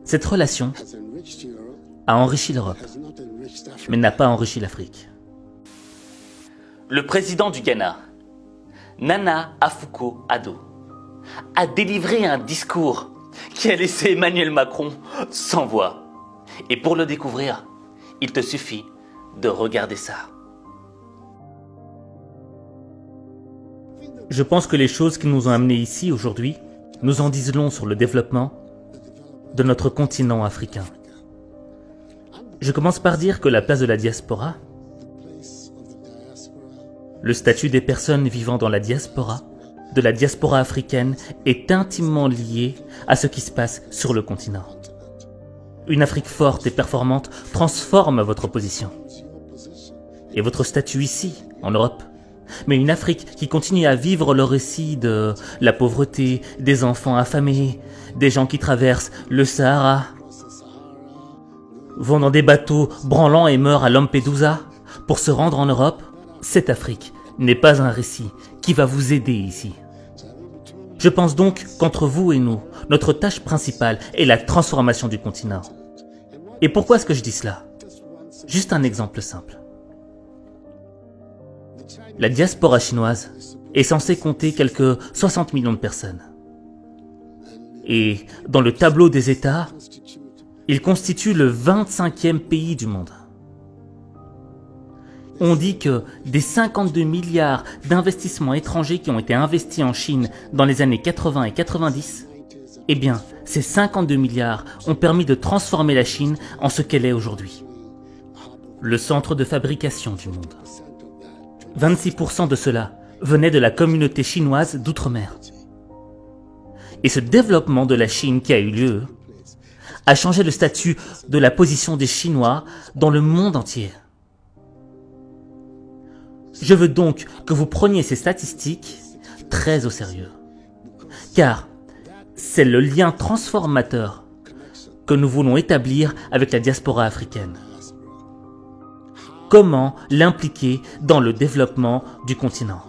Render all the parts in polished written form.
Cette relation a enrichi l'Europe, mais n'a pas enrichi l'Afrique. Le président du Ghana, Nana Akufo-Addo, a délivré un discours qui a laissé Emmanuel Macron sans voix. Et pour le découvrir, il te suffit de regarder ça. Je pense que les choses qui nous ont amenés ici aujourd'hui nous en disent long sur le développement de notre continent africain. Je commence par dire que la place de la diaspora, le statut des personnes vivant dans la diaspora, de la diaspora africaine, est intimement lié à ce qui se passe sur le continent. Une Afrique forte et performante transforme votre position et votre statut ici, en Europe. Mais une Afrique qui continue à vivre le récit de la pauvreté, des enfants affamés, des gens qui traversent le Sahara, vont dans des bateaux branlants et meurent à Lampedusa pour se rendre en Europe, cette Afrique n'est pas un récit qui va vous aider ici. Je pense donc qu'entre vous et nous, notre tâche principale est la transformation du continent. Et pourquoi est-ce que je dis cela? Juste un exemple simple. La diaspora chinoise est censée compter quelques 60 millions de personnes. Et dans le tableau des États, il constitue le 25e pays du monde. On dit que des 52 milliards d'investissements étrangers qui ont été investis en Chine dans les années 80 et 90, eh bien, ces 52 milliards ont permis de transformer la Chine en ce qu'elle est aujourd'hui. Le centre de fabrication du monde. 26% de cela venait de la communauté chinoise d'outre-mer. Et ce développement de la Chine qui a eu lieu a changé le statut de la position des Chinois dans le monde entier. Je veux donc que vous preniez ces statistiques très au sérieux, car c'est le lien transformateur que nous voulons établir avec la diaspora africaine. Comment l'impliquer dans le développement du continent?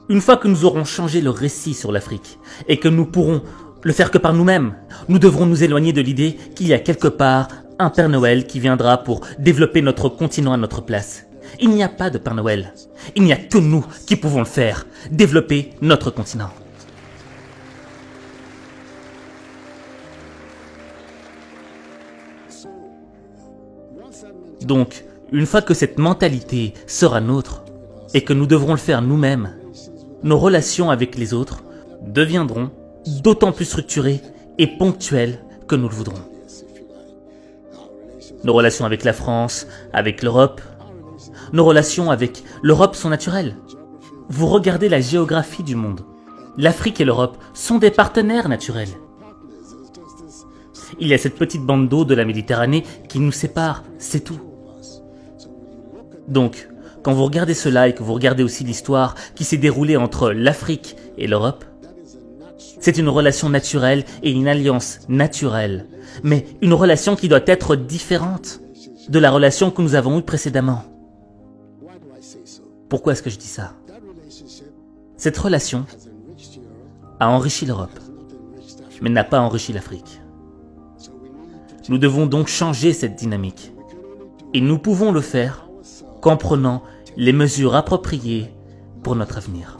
Une fois que nous aurons changé le récit sur l'Afrique et que nous pourrons le faire que par nous-mêmes, nous devrons nous éloigner de l'idée qu'il y a quelque part un Père Noël qui viendra pour développer notre continent à notre place. Il n'y a pas de Père Noël. Il n'y a que nous qui pouvons le faire, développer notre continent. Donc, une fois que cette mentalité sera nôtre et que nous devrons le faire nous-mêmes, nos relations avec les autres deviendront d'autant plus structurées et ponctuelles que nous le voudrons. Nos relations avec la France, avec l'Europe, nos relations avec l'Europe sont naturelles. Vous regardez la géographie du monde. L'Afrique et l'Europe sont des partenaires naturels. Il y a cette petite bande d'eau de la Méditerranée qui nous sépare, c'est tout. Donc, quand vous regardez cela et que vous regardez aussi l'histoire qui s'est déroulée entre l'Afrique et l'Europe, c'est une relation naturelle et une alliance naturelle, mais une relation qui doit être différente de la relation que nous avons eue précédemment. Pourquoi est-ce que je dis ça? Cette relation a enrichi l'Europe, mais n'a pas enrichi l'Afrique. Nous devons donc changer cette dynamique. Et nous pouvons le faire qu'en prenant les mesures appropriées pour notre avenir.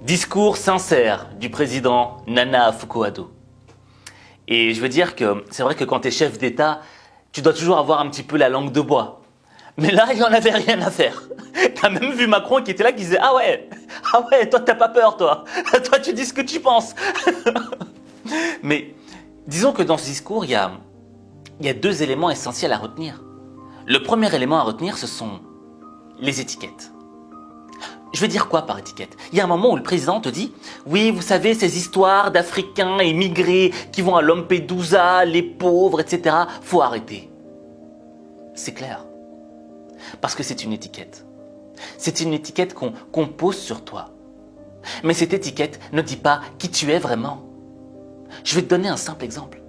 Discours sincère du président Nana Akufo-Addo. Et je veux dire que c'est vrai que quand tu es chef d'État, tu dois toujours avoir un petit peu la langue de bois. Mais là, il n'en avait rien à faire. T'as même vu Macron qui était là, qui disait « Ah ouais, toi t'as pas peur toi. Toi tu dis ce que tu penses. » Mais disons que dans ce discours, il y a deux éléments essentiels à retenir. Le premier élément à retenir, ce sont les étiquettes. Je veux dire quoi par étiquette? Il y a un moment où le président te dit « Oui, vous savez, ces histoires d'Africains émigrés qui vont à Lampedusa, les pauvres, etc. Faut arrêter. » C'est clair. Parce que c'est une étiquette. C'est une étiquette qu'on pose sur toi. Mais cette étiquette ne dit pas qui tu es vraiment. Je vais te donner un simple exemple.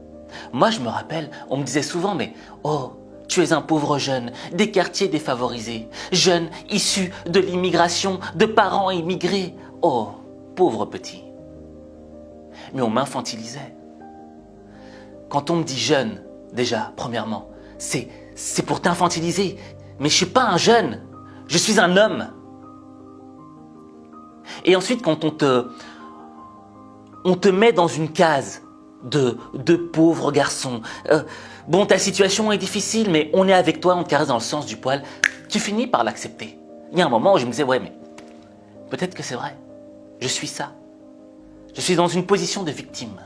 Moi, je me rappelle, on me disait souvent « Mais oh, Tu es un pauvre jeune des quartiers défavorisés, jeune issu de l'immigration, de parents immigrés. Oh, pauvre petit. Mais on m'infantilisait. Quand on me dit jeune, déjà, premièrement, c'est pour t'infantiliser. Mais je suis pas un jeune, je suis un homme. Et ensuite, quand on te met dans une case de pauvre garçon, bon, ta situation est difficile, mais on est avec toi, on te caresse dans le sens du poil, tu finis par l'accepter. Il y a un moment où je me disais, ouais, mais peut-être que c'est vrai, je suis ça. Je suis dans une position de victime.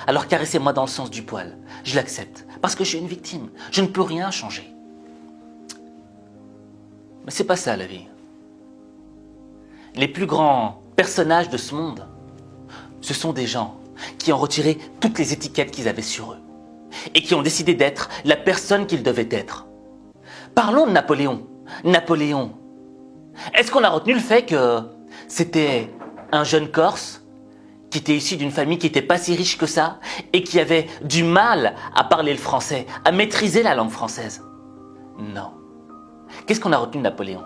Alors caressez-moi dans le sens du poil, je l'accepte, parce que je suis une victime, je ne peux rien changer. Mais c'est pas ça la vie. Les plus grands personnages de ce monde, ce sont des gens qui ont retiré toutes les étiquettes qu'ils avaient sur eux et qui ont décidé d'être la personne qu'ils devaient être. Parlons de Napoléon. Napoléon. Est-ce qu'on a retenu le fait que c'était un jeune Corse qui était issu d'une famille qui n'était pas si riche que ça et qui avait du mal à parler le français, à maîtriser la langue française? Non. Qu'est-ce qu'on a retenu de Napoléon?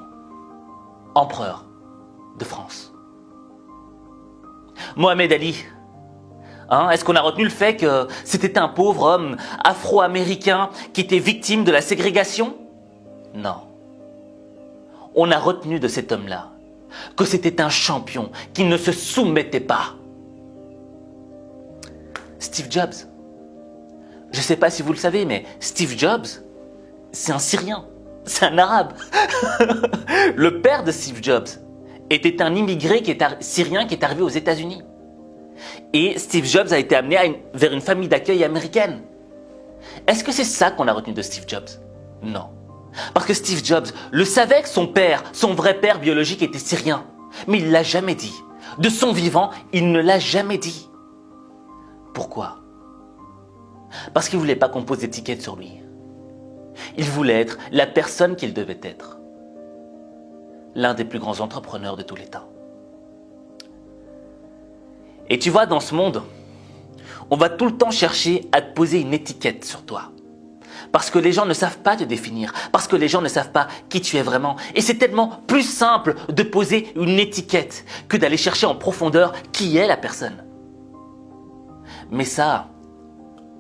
Empereur de France. Mohamed Ali. Est-ce qu'on a retenu le fait que c'était un pauvre homme afro-américain qui était victime de la ségrégation? Non. On a retenu de cet homme-là que c'était un champion qui ne se soumettait pas. Steve Jobs. Je ne sais pas si vous le savez, mais Steve Jobs, c'est un Syrien, c'est un Arabe. Le père de Steve Jobs était un immigré syrien qui est arrivé aux États-Unis. Et Steve Jobs a été amené vers une famille d'accueil américaine. Est-ce que c'est ça qu'on a retenu de Steve Jobs? Non. Parce que Steve Jobs le savait que son père, son vrai père biologique était syrien. Mais il ne l'a jamais dit. De son vivant, il ne l'a jamais dit. Pourquoi? Parce qu'il ne voulait pas qu'on pose d'étiquette sur lui. Il voulait être la personne qu'il devait être. L'un des plus grands entrepreneurs de tous les temps. Et tu vois, dans ce monde, on va tout le temps chercher à te poser une étiquette sur toi. Parce que les gens ne savent pas te définir, parce que les gens ne savent pas qui tu es vraiment. Et c'est tellement plus simple de poser une étiquette que d'aller chercher en profondeur qui est la personne. Mais ça,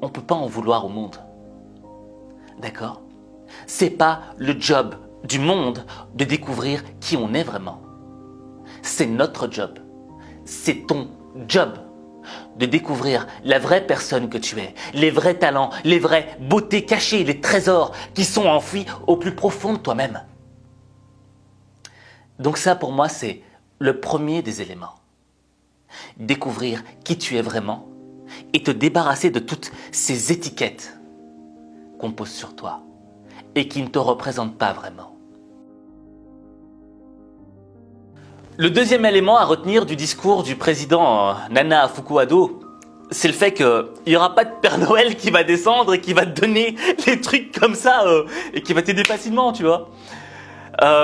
on ne peut pas en vouloir au monde. D'accord? C'est pas le job du monde de découvrir qui on est vraiment. C'est notre job. C'est ton job de découvrir la vraie personne que tu es, les vrais talents, les vraies beautés cachées, les trésors qui sont enfouis au plus profond de toi-même. Donc ça, pour moi, c'est le premier des éléments. Découvrir qui tu es vraiment et te débarrasser de toutes ces étiquettes qu'on pose sur toi et qui ne te représentent pas vraiment. Le deuxième élément à retenir du discours du président Nana Akufo-Addo, c'est le fait qu'il n'y aura pas de Père Noël qui va descendre et qui va te donner les trucs comme ça et qui va t'aider facilement, tu vois.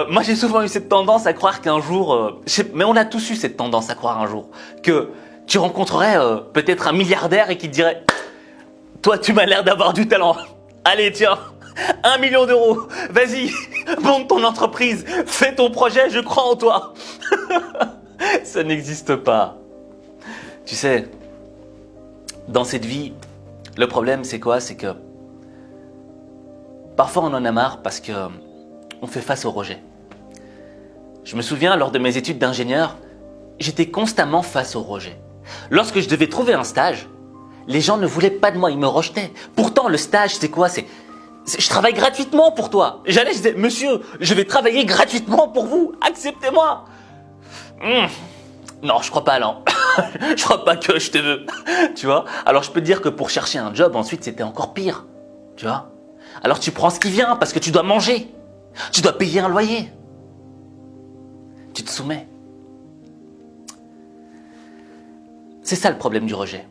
Moi, j'ai souvent eu cette tendance à croire qu'un jour, mais on a tous eu cette tendance à croire un jour, que tu rencontrerais peut-être un milliardaire et qui te dirait « Toi, tu m'as l'air d'avoir du talent. Allez, tiens, 1 million d'euros. Vas-y, monte ton entreprise, fais ton projet, je crois en toi. » Ça n'existe pas. Tu sais, dans cette vie, le problème c'est quoi? C'est que parfois on en a marre parce que on fait face au rejet. Je me souviens, lors de mes études d'ingénieur, j'étais constamment face au rejet. Lorsque je devais trouver un stage, les gens ne voulaient pas de moi, ils me rejetaient. Pourtant, le stage, c'est quoi? Je travaille gratuitement pour toi. J'allais, je disais, monsieur, je vais travailler gratuitement pour vous, acceptez-moi. Non, je crois pas, non. Je crois pas que je te veux. Tu vois? Alors, je peux te dire que pour chercher un job, ensuite, c'était encore pire. Tu vois? Alors, tu prends ce qui vient parce que tu dois manger. Tu dois payer un loyer. Tu te soumets. C'est ça le problème du rejet.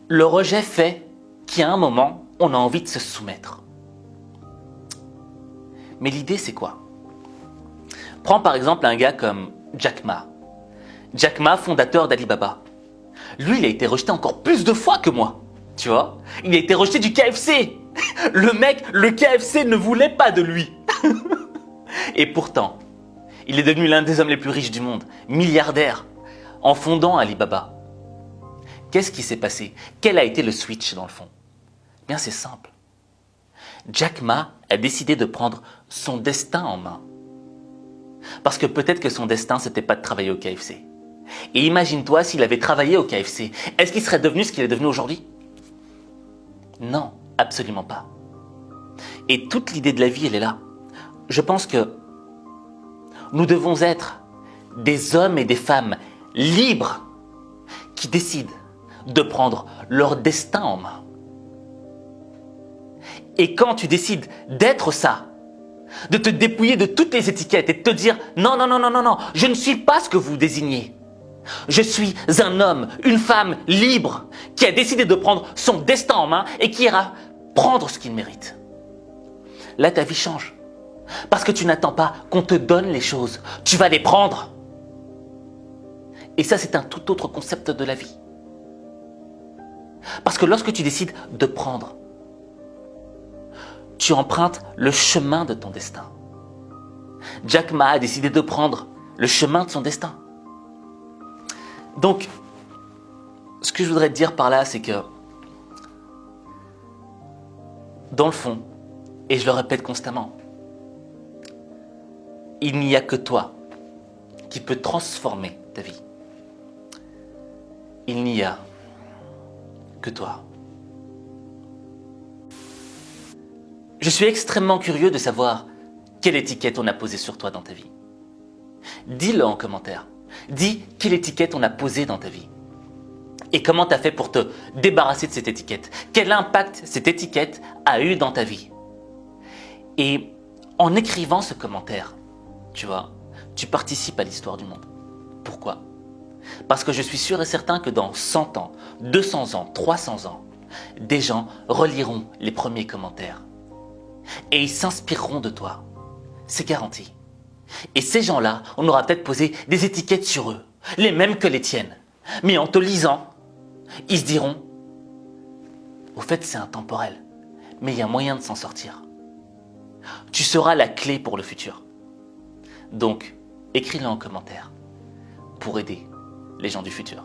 Le rejet fait qu'à un moment, on a envie de se soumettre. Mais l'idée, c'est quoi? Prends par exemple un gars comme Jack Ma. Jack Ma, fondateur d'Alibaba. Lui, il a été rejeté encore plus de fois que moi. Tu vois? Il a été rejeté du KFC. Le mec, le KFC ne voulait pas de lui. Et pourtant, il est devenu l'un des hommes les plus riches du monde, milliardaire, en fondant Alibaba. Qu'est-ce qui s'est passé? Quel a été le switch dans le fond? Bien, c'est simple. Jack Ma a décidé de prendre son destin en main. Parce que peut-être que son destin, c'était pas de travailler au KFC. Et imagine-toi s'il avait travaillé au KFC. Est-ce qu'il serait devenu ce qu'il est devenu aujourd'hui? Non, absolument pas. Et toute l'idée de la vie, elle est là. Je pense que nous devons être des hommes et des femmes libres qui décident de prendre leur destin en main. Et quand tu décides d'être ça, de te dépouiller de toutes les étiquettes et de te dire non, non, non, non, non, non, je ne suis pas ce que vous désignez. Je suis un homme, une femme libre qui a décidé de prendre son destin en main et qui ira prendre ce qu'il mérite. Là, ta vie change. Parce que tu n'attends pas qu'on te donne les choses, tu vas les prendre. Et ça, c'est un tout autre concept de la vie. Parce que lorsque tu décides de prendre, tu empruntes le chemin de ton destin. Jack Ma a décidé de prendre le chemin de son destin. Donc, ce que je voudrais te dire par là, c'est que, dans le fond, et je le répète constamment, il n'y a que toi qui peux transformer ta vie. Il n'y a que toi. Je suis extrêmement curieux de savoir quelle étiquette on a posée sur toi dans ta vie. Dis-le en commentaire. Dis quelle étiquette on a posée dans ta vie. Et comment tu as fait pour te débarrasser de cette étiquette? Quel impact cette étiquette a eu dans ta vie? Et en écrivant ce commentaire, tu vois, tu participes à l'histoire du monde. Pourquoi? Parce que je suis sûr et certain que dans 100 ans, 200 ans, 300 ans, des gens reliront les premiers commentaires. Et ils s'inspireront de toi. C'est garanti. Et ces gens-là, on aura peut-être posé des étiquettes sur eux, les mêmes que les tiennes. Mais en te lisant, ils se diront, au fait c'est intemporel, mais il y a moyen de s'en sortir. Tu seras la clé pour le futur. Donc, écris-le en commentaire pour aider les gens du futur.